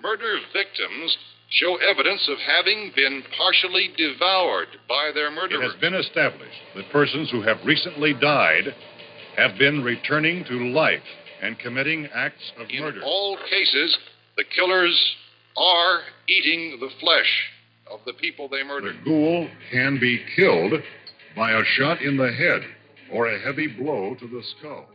Murder victims show evidence of having been partially devoured by their It murderer. has been established that persons who have recently died have been returning to life and committing acts of In murder. all cases, the killers are eating the flesh of the people they The murdered. ghoul can be killed by a shot in the head or a heavy blow to the skull.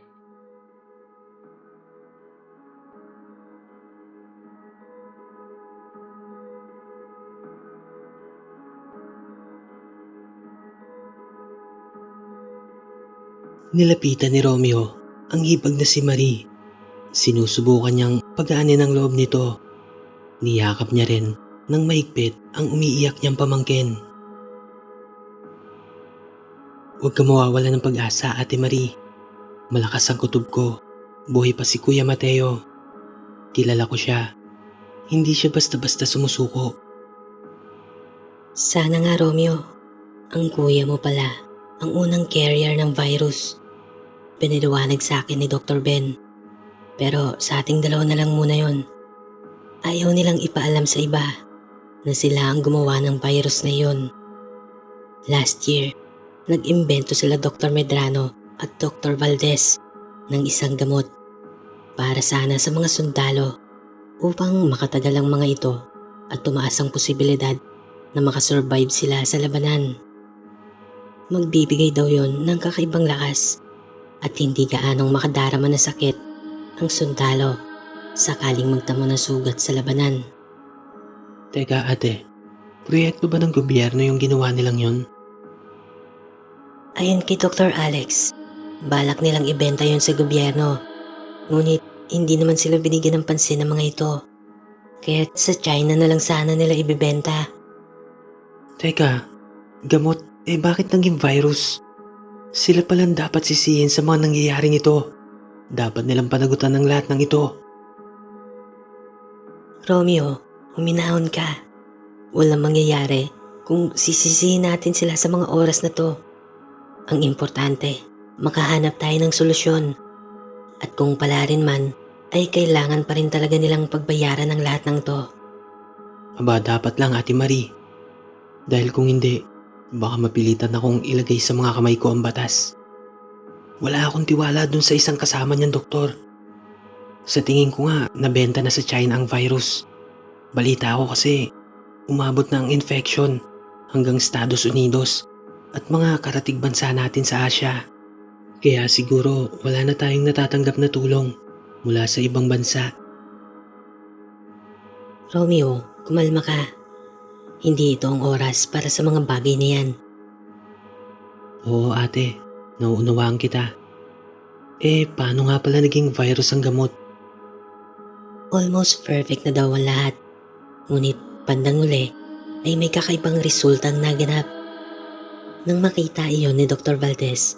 Nilapitan ni Romeo ang hipag na si Marie. Sinusubukan niyang pagaanin ang loob nito. Niyakap niya rin ng mahigpit ang umiiyak niyang pamangkin. Huwag ka mawawala ng pag-asa, Ate Marie. Malakas ang kutob ko. Buhay pa si Kuya Mateo. Kilala ko siya. Hindi siya basta-basta sumusuko. Sana nga, Romeo. Ang kuya mo pala, ang unang carrier ng virus. Piniliwanag sa akin ni Dr. Ben. Pero sa ating dalawa na lang muna yon. Ayaw nilang ipaalam sa iba na sila ang gumawa ng virus na yon. Last year, nag-imbento sila Dr. Medrano at Dr. Valdez ng isang gamot para sana sa mga sundalo upang makatagal ang mga ito at tumaas ang posibilidad na makasurvive sila sa labanan. Magbibigay daw yon ng kakaibang lakas at hindi gaanong makadarama na sakit ang sundalo sakaling magtamo ng sugat sa labanan. Teka, ate. Proyekto ba ng gobyerno yung ginawa nilang yun? Ayon kay Dr. Alex, balak nilang ibenta yon sa gobyerno. Ngunit hindi naman sila binigyan ng pansin ng mga ito. Kaya sa China na lang sana nila ibibenta. Teka, gamot, bakit naging virus? Sila palang dapat sisihin sa mga nangyayaring ito. Dapat nilang panagutan ng lahat ng ito. Romeo, huminahon ka. Walang mangyayari kung sisisihin natin sila sa mga oras na to. Ang importante, makahanap tayo ng solusyon. At kung pala rin man, ay kailangan pa rin talaga nilang pagbayaran ng lahat ng to. Aba, dapat lang, Ate Marie. Dahil kung hindi, baka mapilitan akong ilagay sa mga kamay ko ang batas. Wala akong tiwala dun sa isang kasama niyang doktor. Sa tingin ko nga, nabenta na sa China ang virus. Balita ako kasi, umabot na ang infection hanggang Estados Unidos at mga karatig bansa natin sa Asia. Kaya siguro wala na tayong natatanggap na tulong mula sa ibang bansa. Romeo, kumalma ka. Hindi ito ang oras para sa mga bagay na yan. Oo, ate. Nauunawaan kita. Paano nga pala naging virus ang gamot? Almost perfect na daw ang lahat. Ngunit bandang uli ay may kakaibang resultang naganap. Nang makita iyon ni Dr. Valdez,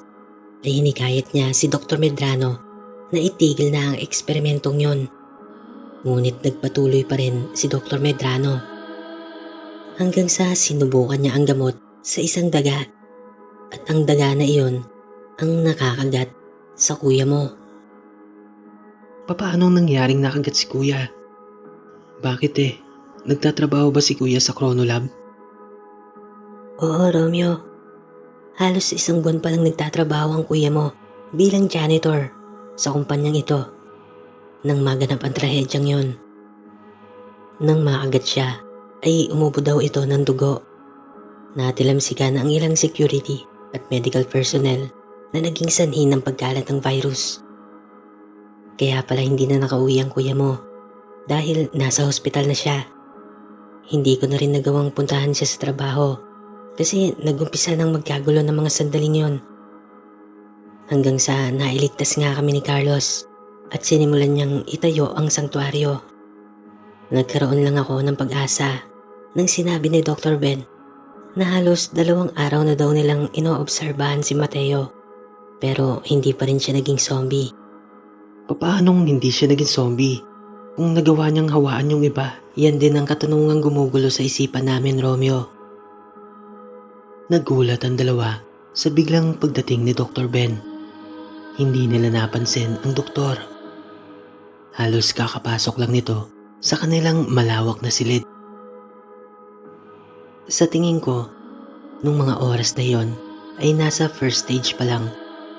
ay hinikayat niya si Dr. Medrano na itigil na ang eksperimentong yon. Ngunit nagpatuloy pa rin si Dr. Medrano. Hanggang sa sinubukan niya ang gamot sa isang daga. At ang daga na iyon ang nakakagat sa kuya mo. Paano nangyaring nakagat si kuya? Bakit Nagtatrabaho ba si kuya sa Chronolab? Oo, Romeo. Halos isang buwan pa lang nagtatrabaho ang kuya mo bilang janitor sa kumpanyang ito nang maganap ang trahedyang yon. Nang makagat siya, ay umubo daw ito ng dugo. Natilamsikan ang ilang security at medical personnel na naging sanhi ng pagkalat ng virus. Kaya pala hindi na nakauwi ang kuya mo dahil nasa hospital na siya. Hindi ko na rin nagawang puntahan siya sa trabaho kasi nagumpisa nang magkagulo ng mga sandaling yon. Hanggang sa nailigtas nga kami ni Carlos at sinimulan niyang itayo ang sanktuaryo. Nagkaroon lang ako ng pag-asa nang sinabi ni Dr. Ben na halos 2 araw na daw nilang inoobserbahan si Mateo pero hindi pa rin siya naging zombie. Paanong hindi siya naging zombie? Kung nagawa niyang hawaan yung iba, yan din ang katanungang gumugulo sa isipan namin, Romeo. Nagulat ang dalawa sa biglang pagdating ni Dr. Ben. Hindi nila napansin ang doktor. Halos kakapasok lang nito sa kanilang malawak na silid. Sa tingin ko, nung mga oras na yon ay nasa first stage pa lang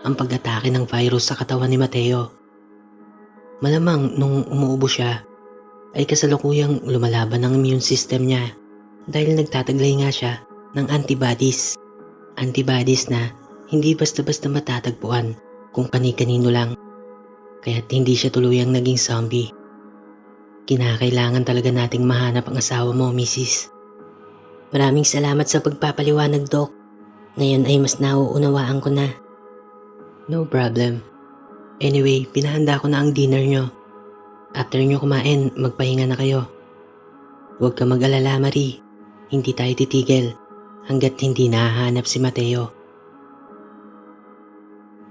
ang pag-atake ng virus sa katawan ni Mateo. Malamang nung umuubo siya ay kasalukuyang lumalaban ang immune system niya dahil nagtataglay nga siya ng antibodies. Antibodies na hindi basta-basta matatagpuan kung kani-kanino lang, kaya't hindi siya tuluyang naging zombie. Kinakailangan talaga nating mahanap ang asawa mo, Mrs. Maraming salamat sa pagpapaliwanag, Doc. Ngayon ay mas nauunawaan ko na. No problem. Anyway, pinahanda ko na ang dinner nyo. After nyo kumain, magpahinga na kayo. Huwag ka mag-alala, Marie. Hindi tayo titigil hanggat hindi nahahanap si Mateo.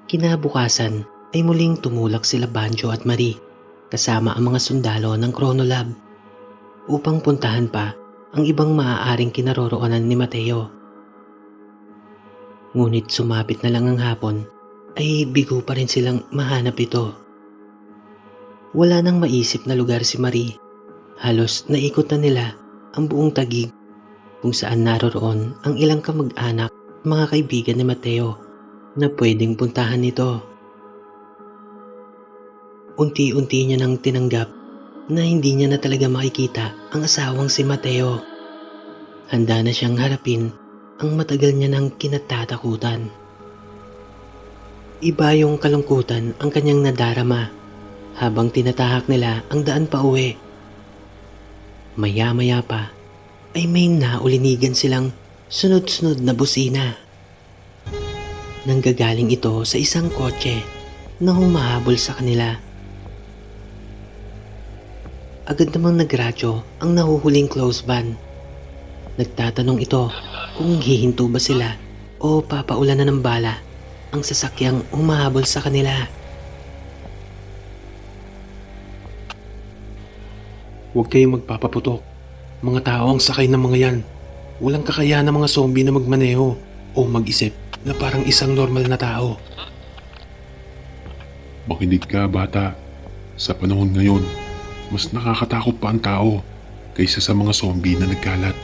Kinabukasan ay muling tumulak sila Banjo at Marie kasama ang mga sundalo ng Chronolab upang puntahan pa ang ibang maaaring kinaroroonan ni Mateo. Ngunit sumapit na lang ang hapon ay bigo pa rin silang mahanap ito. Wala nang maisip na lugar si Marie. Halos naikot na nila ang buong Taguig kung saan naroroon ang ilang kamag-anak, mga kaibigan ni Mateo na pwedeng puntahan nito. Unti-unti niya nang tinanggap na hindi niya na talaga makikita ang asawang si Mateo. Handa na siyang harapin ang matagal niya nang kinatatakutan. Iba yung kalungkutan ang kanyang nadarama habang tinatahak nila ang daan pa uwi. Maya-maya pa ay may naulinigan silang sunod-sunod na busina. Nanggagaling ito sa isang kotse na humahabol sa kanila. Agad namang nagradyo ang nahuhuling close van. Nagtatanong ito kung hihinto ba sila o papaulan na ng bala ang sasakyang humahabol sa kanila. Huwag kayong magpapaputok. Mga tao ang sakay ng mga yan. Walang kakayahan ng mga zombie na magmaneho o mag-isip na parang isang normal na tao. Makinig ka, bata. Sa panahon ngayon, mas nakakatakot pa ang tao kaysa sa mga zombie na nagkalat.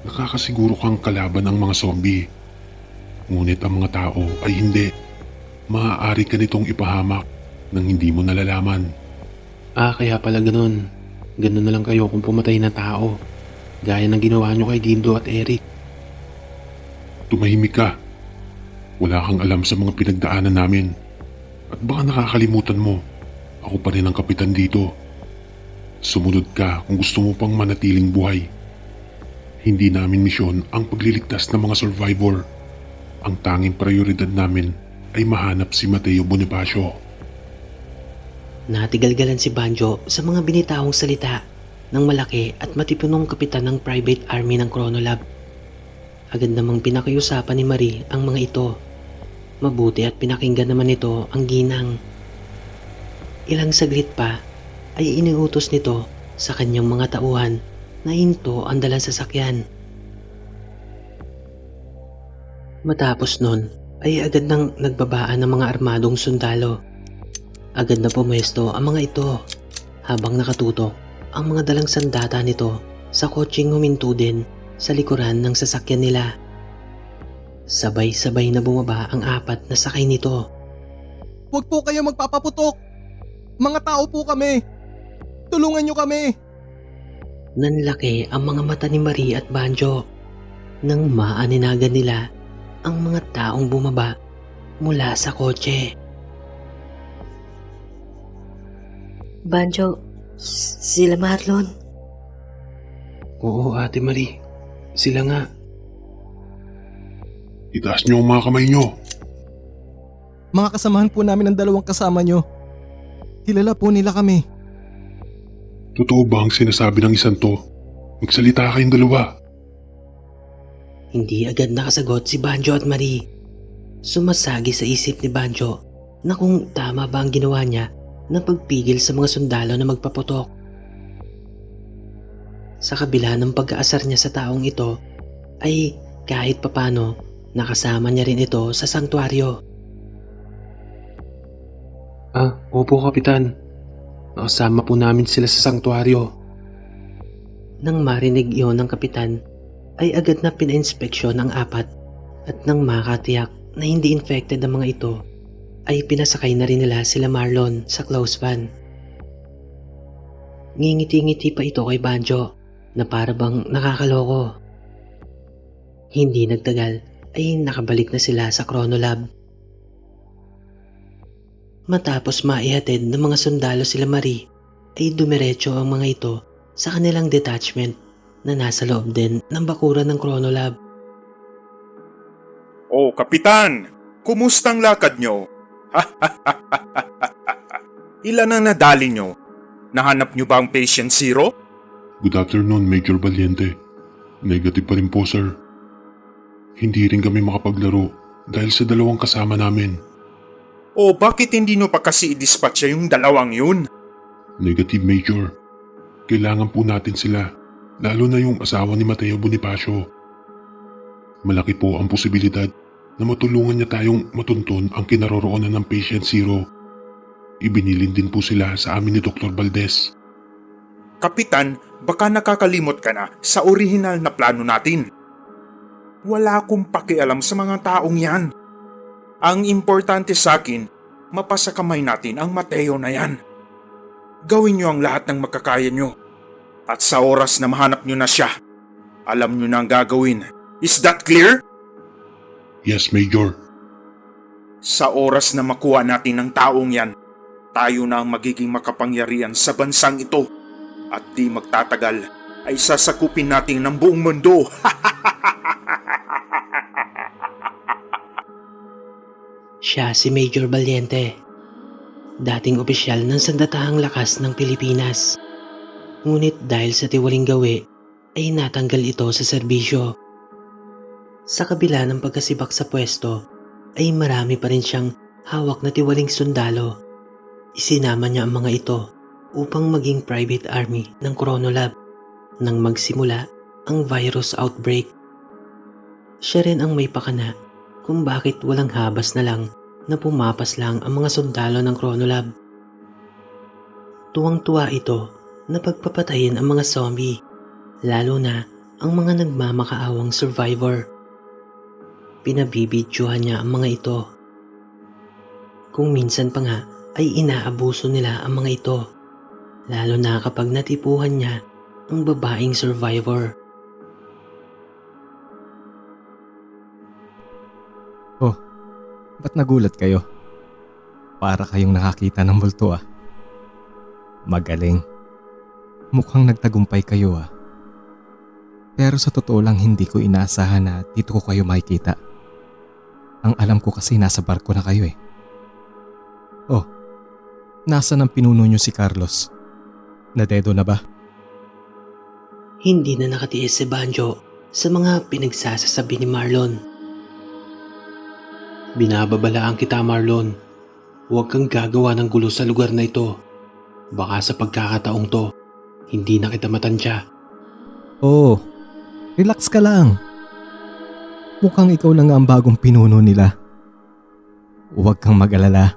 Nakakasiguro kang kalaban ang mga zombie. Ngunit ang mga tao ay hindi. Maaari ka nitong ipahamak nang hindi mo nalalaman. Kaya pala ganun. Ganun na lang kayo kung pumatay na tao. Gaya ng ginawa nyo kay Gildo at Eric. Tumahimik ka. Wala kang alam sa mga pinagdaanan namin. At baka nakakalimutan mo, ako pa rin ang kapitan dito. Sumunod ka kung gusto mo pang manatiling buhay. Hindi namin misyon ang pagliligtas ng mga survivor. Ang tanging prioridad namin ay mahanap si Mateo Bonifacio. Natigalgalan si Banjo sa mga binitawang salita ng malaki at matipunong kapitan ng private army ng Chronolab. Agad namang pinakiusapan ni Marie ang mga ito. Mabuti at pinakinggan naman nito ang ginang. Ilang saglit pa ay iniutos nito sa kanyang mga tauhan na hinto ang dalang sasakyan. Matapos nun ay agad nang nagbabaan ng mga armadong sundalo. Agad na pumwesto ang mga ito habang nakatutok ang mga dalang sandata nito sa kotseng huminto din sa likuran ng sasakyan nila. Sabay-sabay na bumaba ang apat na sakay nito. Huwag po kayo magpapaputok! Mga tao po kami! Tulungan niyo kami! Nanlaki ang mga mata ni Marie at Banjo nang maaninagan nila ang mga taong bumaba mula sa kotse. Banjo, sila Marlon. Oo, Ate Marie. Sila nga. Itaas niyo ang mga kamay niyo. Mga kasamahan po namin ang dalawang kasama niyo. Kilala po nila kami. Totoo ba ang sinasabi ng isang to? Magsalita kayong dalawa. Hindi agad nakasagot si Banjo at Marie. Sumasagi sa isip ni Banjo na kung tama ba ang ginawa niya na pagpigil sa mga sundalo na magpaputok. Sa kabila ng pag-aasar niya sa taong ito, ay kahit papano nakasama niya rin ito sa sanktuaryo. Opo, Kapitan. Nakasama po namin sila sa sanktuaryo. Nang marinig iyon ng kapitan, ay agad na pina-inspeksyon ang apat at nang makatiyak na hindi infected ang mga ito, ay pinasakay na rin nila sila Marlon sa close van. Ngingiti-ngiti pa ito kay Banjo na para bang nakakaloko. Hindi nagtagal ay nakabalik na sila sa Chronolab. Matapos maihatid ng mga sundalo sila Marie, ay dumiretso ang mga ito sa kanilang detachment na nasa loob din ng bakuran ng Chronolab. Oh, Kapitan! Kumustang lakad nyo? Ilan ang nadali nyo? Nahanap nyo ba ang patient zero? Good afternoon, Major Valiente. Negative pa rin po, sir. Hindi rin kami makapaglaro dahil sa dalawang kasama namin. O bakit hindi nyo pa kasi i-dispatch yung dalawang yun? Negative, Major. Kailangan po natin sila, lalo na yung asawa ni Mateo Bonifacio. Malaki po ang posibilidad na matulungan niya tayong matuntun ang kinaroroonan ng patient zero. Ibinilin din po sila sa amin ni Dr. Valdez. Kapitan, baka nakakalimot ka na sa orihinal na plano natin. Wala akong pakialam sa mga taong yan. Ang importante sa akin, mapasa kamay natin ang Mateo na yan. Gawin niyo ang lahat ng makakaya niyo. At sa oras na mahanap niyo na siya, alam niyo na ang gagawin. Is that clear? Yes, Major. Sa oras na makuha natin ang taong yan, tayo na ang magiging makapangyarihan sa bansang ito. At di magtatagal ay sasakupin natin ng buong mundo. Siya si Major Valiente, dating opisyal ng Sandatahang Lakas ng Pilipinas. Ngunit dahil sa tiwaling gawi, ay natanggal ito sa serbisyo. Sa kabila ng pagkasibak sa pwesto, ay marami pa rin siyang hawak na tiwaling sundalo. Isinama niya ang mga ito upang maging private army ng Chronolab nang magsimula ang virus outbreak. Siya rin ang may pakana kung bakit walang habas na lang na pumapas lang ang mga sundalo ng Chronolab. Tuwang-tuwa ito na pagpapatayin ang mga zombie, lalo na ang mga nagmamakaawang survivor. Pinabibidyohan niya ang mga ito. Kung minsan pa nga ay inaabuso nila ang mga ito, lalo na kapag natipuhan niya ang babaeng survivor. Oh, ba't nagulat kayo? Para kayong nakakita ng multo ah. Magaling. Mukhang nagtagumpay kayo ah. Pero sa totoo lang hindi ko inaasahan na dito ko kayo makikita. Ang alam ko kasi nasa barko na kayo eh. Oh, nasaan ang pinuno nyo si Carlos? Nadedo na ba? Hindi na nakatiis si Banjo sa mga pinagsasasabi ni Marlon. Binababalaan kita, Marlon. Huwag kang gagawa ng gulo sa lugar na ito. Baka sa pagkakataong to, hindi na kita matansya. Oh, relax ka lang. Mukhang ikaw na nga ang bagong pinuno nila. Huwag kang mag-alala.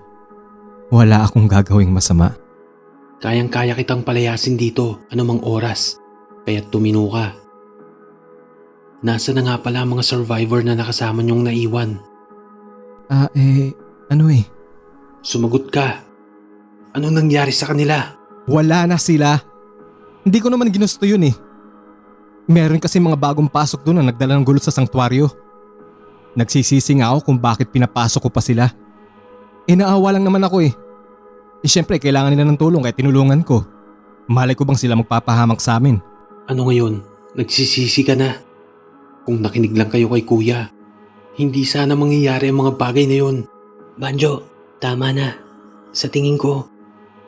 Wala akong gagawing masama. Kayang-kaya kitang palayasin dito anumang oras, kaya't tumino ka. Nasa na nga pala ang mga survivor na nakasama niyong naiwan? Ano eh? Sumagot ka. Ano nangyari sa kanila? Wala na sila. Hindi ko naman ginusto yun eh. Meron kasi mga bagong pasok doon na nagdala ng gulo sa sanktuaryo. Nagsisisi nga ako kung bakit pinapasok ko pa sila. Naawa lang naman ako eh. Siyempre kailangan nila ng tulong kaya tinulungan ko. Malay ko bang sila magpapahamak sa amin? Ano ngayon? Nagsisisi ka na? Kung nakinig lang kayo kay kuya, hindi sana mangyayari ang mga bagay na yun. Banjo, tama na. Sa tingin ko,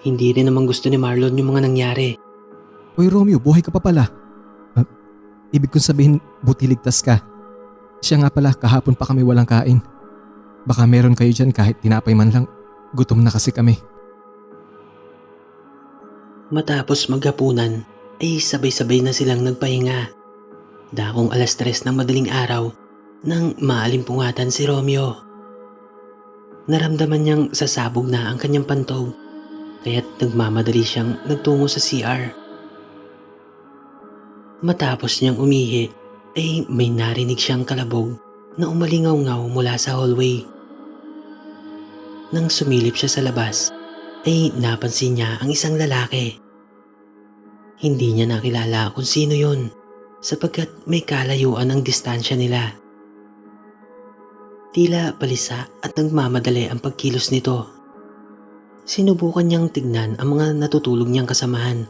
hindi rin naman gusto ni Marlon yung mga nangyari. Uy Romeo, buhay ka pa pala. Ibig kong sabihin, buti ligtas ka. Siya nga pala, kahapon pa kami walang kain. Baka meron kayo dyan kahit tinapay man lang. Gutom na kasi kami. Matapos maghapunan, ay sabay-sabay na silang nagpahinga. Dakong 3:00 ng madaling araw nang maalimpungatan si Romeo. Naramdaman niyang sasabog na ang kanyang pantog, kaya't nagmamadali siyang nagtungo sa CR. Matapos niyang umihi ay may narinig siyang kalabog na umalingaw-ngaw mula sa hallway. Nang sumilip siya sa labas ay napansin niya ang isang lalaki. Hindi niya nakilala kung sino yun sapagkat may kalayuan ang distansya nila. Tila balisa at nagmamadali ang pagkilos nito. Sinubukan niyang tignan ang mga natutulog niyang kasamahan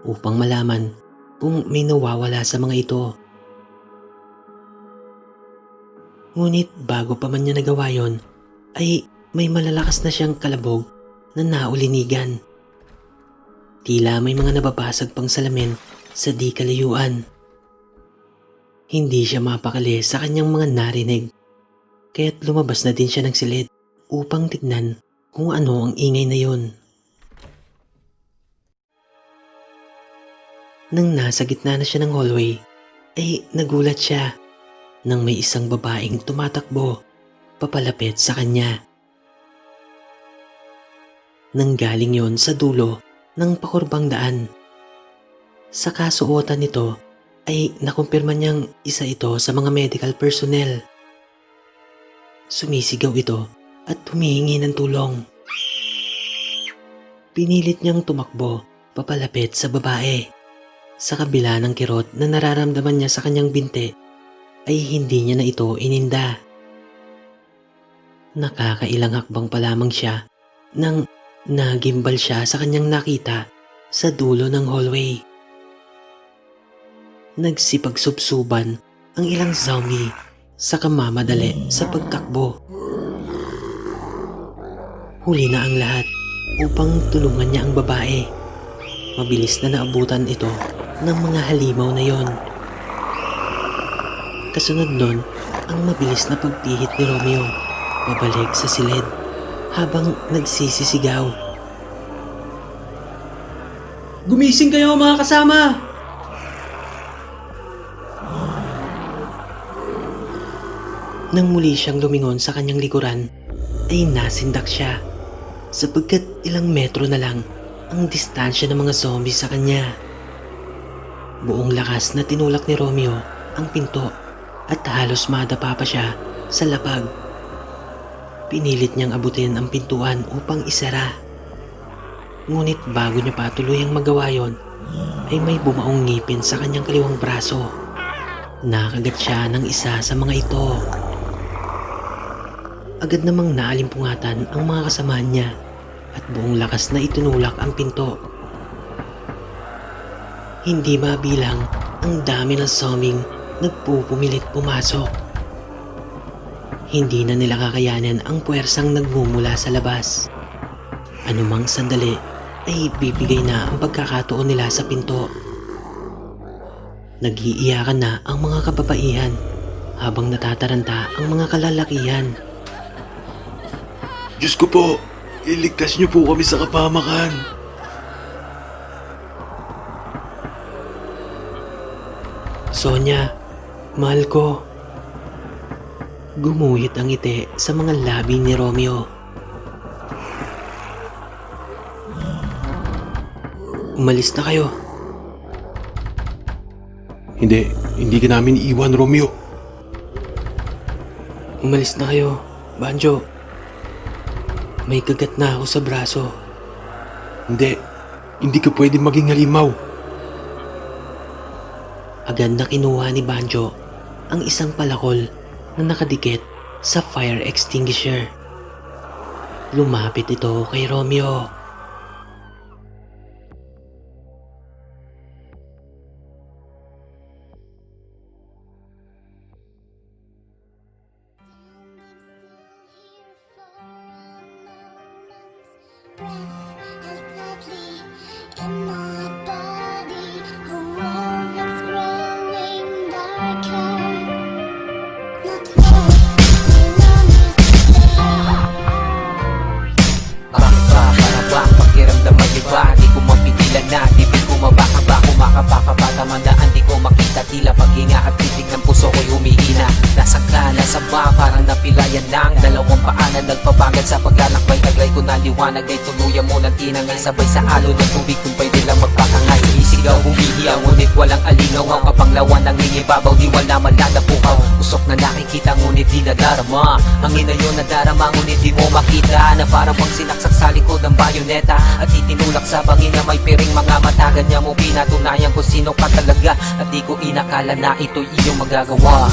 upang malaman kung may nawawala sa mga ito. Ngunit bago pa man niya nagawa yon, ay may malalakas na siyang kalabog na naulinigan. Tila may mga nababasag pang salamin sa di kalayuan. Hindi siya mapakali sa kanyang mga narinig, kaya't lumabas na din siya ng silid upang tignan kung ano ang ingay na yon. Nang nasa gitna na siya ng hallway, ay nagulat siya nang may isang babaeng tumatakbo papalapit sa kanya. Nanggaling yon sa dulo ng pakurbang daan. Sa kasuotan nito ay nakumpirma niyang isa ito sa mga medical personnel. Sumisigaw ito at humihingi ng tulong. Pinilit niyang tumakbo papalapit sa babae. Sa kabila ng kirot na nararamdaman niya sa kanyang binti, ay hindi niya na ito ininda. Nakakailang hakbang pa lamang siya nang nagimbal siya sa kanyang nakita sa dulo ng hallway. Nagsipagsubsuban ang ilang zombie sa kamamadali sa pagtakbo. Huli na ang lahat upang tulungan niya ang babae. Mabilis na naabutan ito ng mga halimaw na yon. Kasunod nun, ang mabilis na pagpihit ni Romeo pabalik sa silid habang nagsisisigaw. Gumising kayo mga kasama! Nang muli siyang lumingon sa kanyang likuran, ay nasindak siya sapagkat ilang metro na lang ang distansya ng mga zombie sa kanya. Buong lakas na tinulak ni Romeo ang pinto at halos madapa pa siya sa lapag. Pinilit niyang abutin ang pintuan upang isara. Ngunit bago niya pa tuluyang magawa yon, ay may bumaong ngipin sa kanyang kaliwang braso. Nakagat siya ng isa sa mga ito. Agad namang naalimpungatan ang mga kasamahan niya at buong lakas na itinulak ang pinto. Hindi mabilang ang dami ng zombie nagpupumilit pumasok. Hindi na nila kakayanin ang puwersang nagmumula sa labas. Anumang sandali ay bibigay na ang pagkakataon nila sa pinto. Nag-iiyakan na ang mga kababaihan habang natataranta ang mga kalalakihan. Diyos ko po, iligtas niyo po kami sa kapamakan. Sonya, mahal ko. Gumuhit ang ngiti sa mga labi ni Romeo. Umalis na kayo. Hindi ka namin iiwan, Romeo. Umalis na kayo, Banjo. May kagat na ako sa braso. Hindi ka pwede maging halimaw. Agad na kinuha ni Banjo ang isang palakol na nakadikit sa fire extinguisher. Lumapit ito kay Romeo. Tamandaan di ko makita, tila paghinga at titig ng puso ko'y humihina. Nasagka, nasaba, parang napilayan lang. Dalawang paanan nagpabagal sa paglalakbay. Taglay ko na liwanag ay tuluyan mo ng inangay sabay sa alon ng tubig kung pwede lang magpakangay. Isigaw, humihiyaw, ngunit walang alinaw. Ang kapanglawan ng nangingibabaw, di wala man lang napukaw. Usok na nakikita ngunit di nadarama. Hangin na yun nadarama ngunit di mo makita. Na parang pang sinaksak sa likod ng bayoneta at itinulak sa bangin na may piring mga mata. Ganyan mo pinatunayan kung sino ka talaga at di ko inakala na ito'y iyong magagawa.